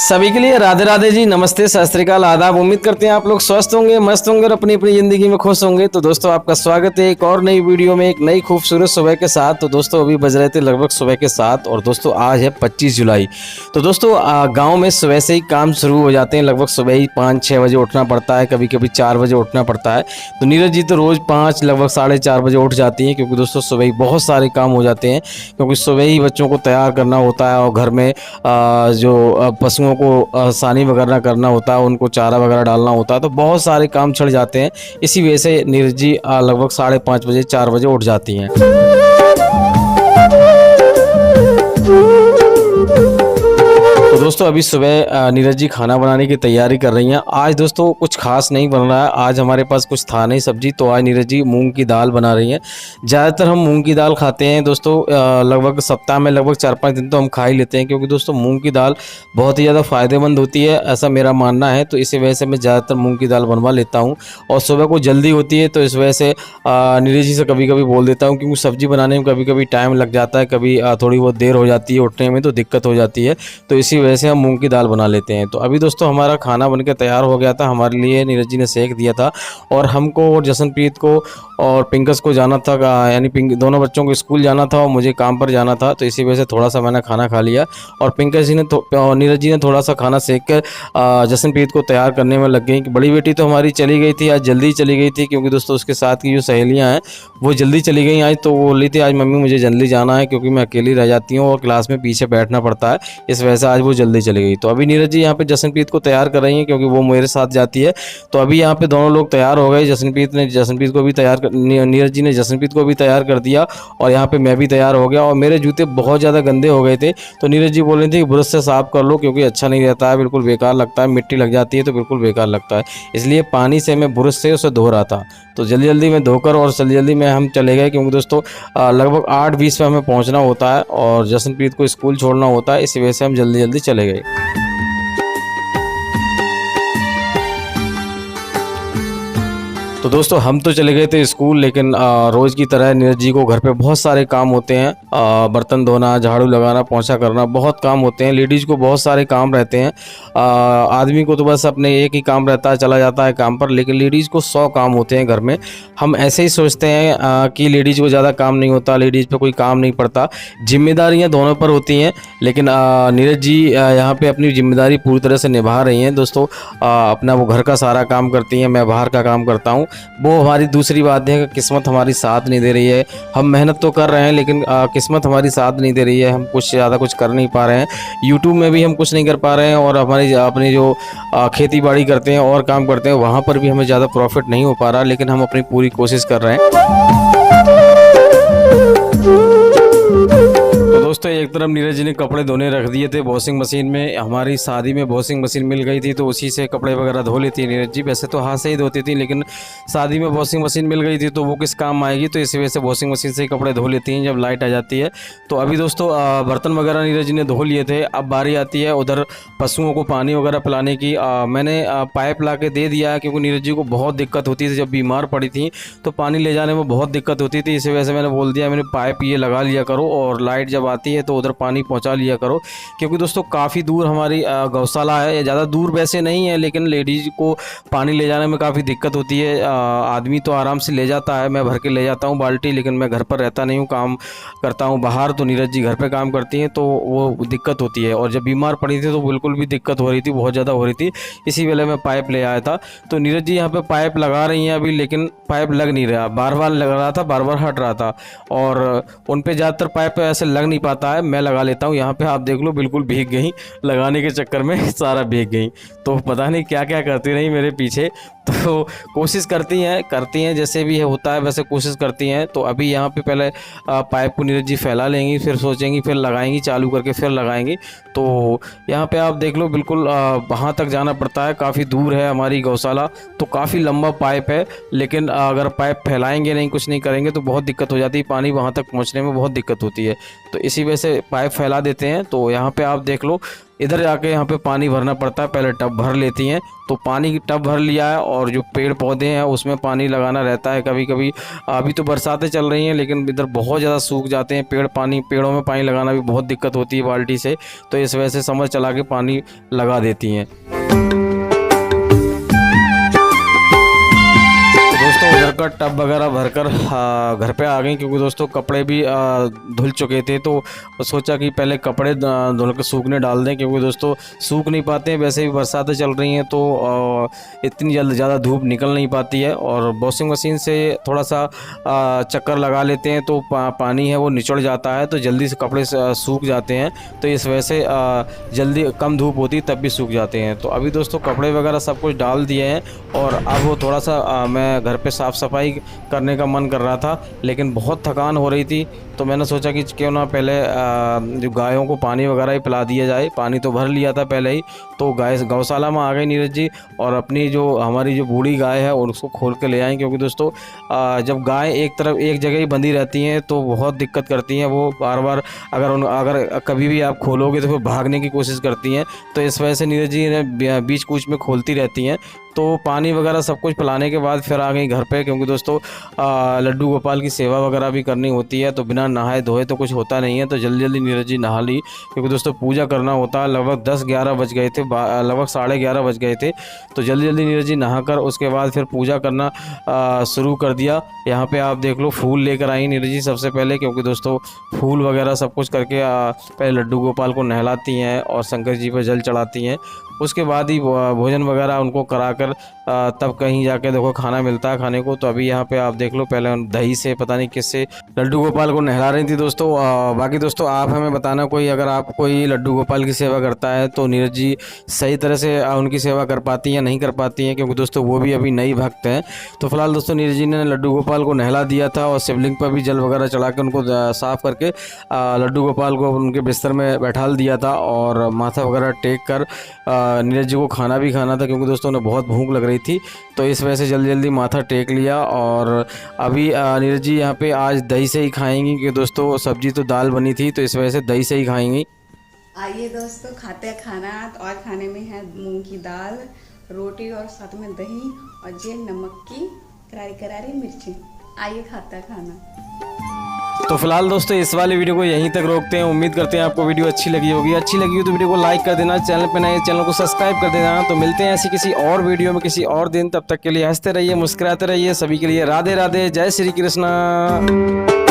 सभी के लिए राधे राधे जी, नमस्ते, सत श्री अकाल, आदाब। उम्मीद करते हैं आप लोग स्वस्थ होंगे, मस्त होंगे और अपनी अपनी ज़िंदगी में खुश होंगे। तो दोस्तों आपका स्वागत है एक और नई वीडियो में, एक नई खूबसूरत सुबह के साथ। तो दोस्तों अभी बज रहे थे लगभग सुबह के 7 और दोस्तों आज है 25 जुलाई। तो दोस्तों गांव में सुबह से ही काम शुरू हो जाते हैं। लगभग सुबह ही 5-6 बजे उठना पड़ता है, कभी कभी 4 बजे उठना पड़ता है। तो नीरज जी तो रोज़ 5 लगभग 4:30 बजे उठ जाती हैं, क्योंकि दोस्तों सुबह ही बहुत सारे काम हो जाते हैं। क्योंकि सुबह ही बच्चों को तैयार करना होता है और घर में जो पशुओं को सानी वगैरह करना होता है, उनको चारा वगैरह डालना होता है। तो बहुत सारे काम छिड़ जाते हैं। इसी वजह से नीरज जी लगभग 5:30 बजे 4 बजे उठ जाती हैं। तो दोस्तों अभी सुबह नीरज जी खाना बनाने की तैयारी कर रही हैं। आज दोस्तों कुछ खास नहीं बन रहा है, आज हमारे पास कुछ था नहीं सब्जी, तो आज नीरज जी मूंग की दाल बना रही हैं। ज़्यादातर हम मूंग की दाल खाते हैं दोस्तों, लगभग सप्ताह में लगभग 4-5 दिन तो हम खा ही लेते हैं, क्योंकि दोस्तों मूंग की दाल बहुत ही ज़्यादा फ़ायदेमंद होती है, ऐसा मेरा मानना है। तो इसी वजह से मैं ज़्यादातर मूँग की दाल बनवा लेता हूँ। और सुबह को जल्दी होती है, तो इस वजह से नीरज जी से कभी कभी बोल देता हूँ, क्योंकि सब्ज़ी बनाने में कभी कभी टाइम लग जाता है, कभी थोड़ी बहुत देर हो जाती है उठने में, तो दिक्कत हो जाती है। तो इसी वजह से हम मूंग की दाल बना लेते हैं। तो अभी दोस्तों हमारा खाना बनके तैयार हो गया था, हमारे लिए नीरज जी ने सेक दिया था। और हमको और जसनप्रीत को और पिंकस को जाना था, यानी दोनों बच्चों को स्कूल जाना था और मुझे काम पर जाना था। तो इसी वजह से थोड़ा सा मैंने खाना खा लिया और पिंकस जी ने नीरज जी ने थोड़ा सा खाना सेक कर जसनप्रीत को तैयार करने में लग गई। बड़ी बेटी तो हमारी चली गई थी, आज जल्दी चली गई थी, क्योंकि दोस्तों उसके साथ की जो सहेलियाँ हैं वो जल्दी चली गई आज। तो वो बोल रही थी आज मम्मी मुझे जल्दी जाना है, क्योंकि मैं अकेली रह जाती हूँ और क्लास में पीछे बैठना पड़ता है, इस वजह से आज वो जल्दी चली गई। तो अभी नीरज जी यहाँ पे जसनप्रीत को तैयार कर रही हैं, क्योंकि वो मेरे साथ जाती है। तो अभी यहाँ पे दोनों लोग तैयार हो गए। जसनप्रीत को भी नीरज जी ने जसनप्रीत को भी तैयार कर दिया और यहाँ पे मैं भी तैयार हो गया। और मेरे जूते बहुत ज़्यादा गंदे हो गए थे, तो नीरज जी बोल रहे थे कि ब्रश से साफ कर लो, क्योंकि अच्छा नहीं रहता है, बिल्कुल बेकार लगता है, मिट्टी लग जाती है तो बिल्कुल बेकार लगता है। इसलिए पानी से मैं ब्रश से उसे धो रहा था। तो जल्दी जल्दी में धोकर और जल्दी जल्दी में हम चले गए, क्योंकि दोस्तों लगभग 8:20 पे हमें पहुंचना होता है और जसनप्रीत को स्कूल छोड़ना होता है, इसी वजह से हम जल्दी जल्दी चले गए। तो दोस्तों हम तो चले गए थे स्कूल, लेकिन रोज़ की तरह नीरज जी को घर पे बहुत सारे काम होते हैं। बर्तन धोना, झाड़ू लगाना, पोंछा करना, बहुत काम होते हैं। लेडीज़ को बहुत सारे काम रहते हैं। आदमी को तो बस अपने एक ही काम रहता है, चला जाता है काम पर, लेकिन लेडीज़ को 100 काम होते हैं घर में। हम ऐसे ही सोचते हैं कि लेडीज़ को ज़्यादा काम नहीं होता, लेडीज़ पे कोई काम नहीं पड़ता। जिम्मेदारियाँ दोनों पर होती हैं, लेकिन नीरज जी यहाँ पे अपनी जिम्मेदारी पूरी तरह से निभा रही हैं दोस्तों। अपना वो घर का सारा काम करती हैं, मैं बाहर का काम करता हूँ। वो हमारी दूसरी बात है कि किस्मत हमारी साथ नहीं दे रही है। हम मेहनत तो कर रहे हैं, लेकिन किस्मत हमारी साथ नहीं दे रही है। हम कुछ ज़्यादा कुछ कर नहीं पा रहे हैं, यूट्यूब में भी हम कुछ नहीं कर पा रहे हैं, और हमारी अपनी जो खेती बाड़ी करते हैं और काम करते हैं वहाँ पर भी हमें ज़्यादा प्रॉफिट नहीं हो पा रहा, लेकिन हम अपनी पूरी कोशिश कर रहे हैं। दोस्तों एक तरफ नीरज जी ने कपड़े धोने रख दिए थे वॉशिंग मशीन में। हमारी शादी में वॉशिंग मशीन मिल गई थी, तो उसी से कपड़े वगैरह धो लेती नीरज जी। वैसे तो हाथ से ही धोती थी, लेकिन शादी में वॉशिंग मशीन मिल गई थी तो वो किस काम आएगी, तो इसी वजह से वॉशिंग मशीन से ही कपड़े धो लेती हैं जब लाइट आ जाती है। तो अभी दोस्तों बर्तन वगैरह नीरज जी ने धो लिए थे। अब बारी आती है उधर पशुओं को पानी वगैरह पिलाने की। मैंने पाइप ला के दे दिया, क्योंकि नीरज जी को बहुत दिक्कत होती थी, जब बीमार पड़ी थी तो पानी ले जाने में बहुत दिक्कत होती थी। इसी वजह से मैंने बोल दिया, मैंने पाइप ये लगा लिया करो और लाइट जब आती है तो उधर पानी पहुंचा लिया करो। क्योंकि दोस्तों काफ़ी दूर हमारी गौशाला है, ज़्यादा दूर वैसे नहीं है, लेकिन लेडीज़ को पानी ले जाने में काफ़ी दिक्कत होती है। आदमी तो आराम से ले जाता है, मैं भर के ले जाता हूँ बाल्टी, लेकिन मैं घर पर रहता नहीं हूँ, काम करता हूँ बाहर। तो नीरज जी घर पे काम करती हैं, तो वो दिक्कत होती है। और जब बीमार पड़ी थी तो बिल्कुल भी दिक्कत हो रही थी, बहुत ज़्यादा हो रही थी, इसी वजह मैं पाइप ले आया था। तो नीरज जी यहाँ पे पाइप लगा रही हैं अभी, लेकिन पाइप लग नहीं रहा, बार बार लग रहा था, बार बार हट रहा था, और उन पे ज़्यादातर पाइप ऐसे लग नहीं पाता है, मैं लगा लेता हूँ। यहाँ पे आप देख लो बिल्कुल भीग गई, लगाने के चक्कर में सारा भीग गई। तो पता नहीं क्या क्या करती रही मेरे पीछे। तो कोशिश करती हैं जैसे भी होता है वैसे कोशिश करती हैं। तो अभी यहाँ पे पहले पाइप को नीरज जी फैला लेंगी, फिर सोचेंगी, फिर लगाएंगी, चालू करके फिर लगाएंगी। तो यहाँ पे आप देख लो बिल्कुल वहाँ तक जाना पड़ता है, काफ़ी दूर है हमारी गौशाला, तो काफ़ी लंबा पाइप है। लेकिन अगर पाइप फैलाएंगे नहीं, कुछ नहीं करेंगे तो बहुत दिक्कत हो जाती है, पानी वहाँ तक पहुँचने में बहुत दिक्कत होती है। तो इसी इसी वजह से पाइप फैला देते हैं। तो यहाँ पे आप देख लो, इधर जाके यहाँ पे पानी भरना पड़ता है, पहले टब भर लेती हैं। तो पानी टब भर लिया है और जो पेड़ पौधे हैं उसमें पानी लगाना रहता है। कभी कभी अभी तो बरसातें चल रही हैं लेकिन इधर बहुत ज़्यादा सूख जाते हैं पेड़ों में पानी लगाना भी बहुत दिक्कत होती है बाल्टी से, तो इस वजह से समर चला के पानी लगा देती हैं। दोस्तों उधर का टब वगैरह भरकर घर पे आ गई, क्योंकि दोस्तों कपड़े भी धुल चुके थे। तो सोचा कि पहले कपड़े धुल के सूखने डाल दें, क्योंकि दोस्तों सूख नहीं पाते हैं, वैसे भी बरसातें चल रही हैं तो इतनी ज़्यादा धूप निकल नहीं पाती है। और वॉशिंग मशीन से थोड़ा सा चक्कर लगा लेते हैं तो पानी है वो निचड़ जाता है, तो जल्दी से कपड़े सूख जाते हैं। तो इस वजह से जल्दी कम धूप होती तब भी सूख जाते हैं। तो अभी दोस्तों कपड़े वगैरह सब कुछ डाल दिए हैं और अब वो थोड़ा सा मैं घर पे साफ़ सफाई करने का मन कर रहा था, लेकिन बहुत थकान हो रही थी। तो मैंने सोचा कि क्यों ना पहले जो गायों को पानी वगैरह ही पिला दिया जाए। पानी तो भर लिया था पहले ही। तो गौशाला में आ गई नीरज जी और अपनी जो हमारी जो बूढ़ी गाय है उसको खोल के ले आएँ, क्योंकि दोस्तों जब गाय एक जगह ही बंधी रहती हैं तो बहुत दिक्कत करती हैं। वो बार बार अगर कभी भी आप खोलोगे तो फिर भागने की कोशिश करती हैं। तो इस वजह से नीरज जी ने बीच कूच में खोलती रहती हैं। तो पानी वगैरह सब कुछ पिलाने के बाद फिर आ गई घर पे, क्योंकि दोस्तों लड्डू गोपाल की सेवा वगैरह भी करनी होती है। तो बिना नहाए धोए तो कुछ होता नहीं है। तो जल्दी जल्दी नीरज जी नहा ली, क्योंकि दोस्तों पूजा करना होता है। लगभग 10-11 बज गए थे, लगभग 11:30 बज गए थे। तो जल्दी जल्दी नीरज जी नहाकर उसके बाद फिर पूजा करना शुरू कर दिया। यहाँ पे आप देख लो फूल लेकर आई नीरज जी सबसे पहले, क्योंकि दोस्तों फूल वगैरह सब कुछ करके पहले लड्डू गोपाल को नहलाती हैं और शंकर जी पर जल चढ़ाती हैं। उसके बाद ही भोजन वगैरह उनको कराकर तब कहीं जाके देखो खाना मिलता है खाने को। तो अभी यहाँ पे आप देख लो पहले दही से पता नहीं किससे लड्डू गोपाल को नहला रही थी दोस्तों। बाकी दोस्तों आप हमें बताना अगर आप कोई लड्डू गोपाल की सेवा करता है तो नीरज जी सही तरह से उनकी सेवा कर पाती हैं या नहीं कर पाती हैं, क्योंकि दोस्तों वो भी अभी नई भक्त हैं। तो फिलहाल दोस्तों नीरज जी ने लड्डू गोपाल को नहला दिया था और शिवलिंग पर भी जल वगैरह चढ़ा के उनको साफ़ करके लड्डू गोपाल को उनके बिस्तर में बैठा दिया था और माथा वगैरह टेक कर नीरज जी को खाना भी खाना था, क्योंकि दोस्तों उन्हें बहुत भूख लग रही थी। तो इस वजह से जल्दी जल्दी माथा टेक लिया। और अभी नीरज जी यहाँ पे आज दही से ही खाएंगी, क्योंकि दोस्तों सब्जी तो दाल बनी थी तो इस वजह से दही से ही खाएंगी। आइए दोस्तों खाते हैं खाना। तो आज खाने में है मूंग की दाल, रोटी और साथ में दही और ये नमक की करारी करारी मिर्ची। आइए खाते हैं खाना। तो फिलहाल दोस्तों इस वाले वीडियो को यहीं तक रोकते हैं। उम्मीद करते हैं आपको वीडियो अच्छी लगी होगी। अच्छी लगी हो तो वीडियो को लाइक कर देना, चैनल पे नए चैनल को सब्सक्राइब कर देना। तो मिलते हैं ऐसी किसी और वीडियो में किसी और दिन। तब तक के लिए हंसते रहिए, मुस्कुराते रहिए। सभी के लिए राधे राधे, जय श्री कृष्ण।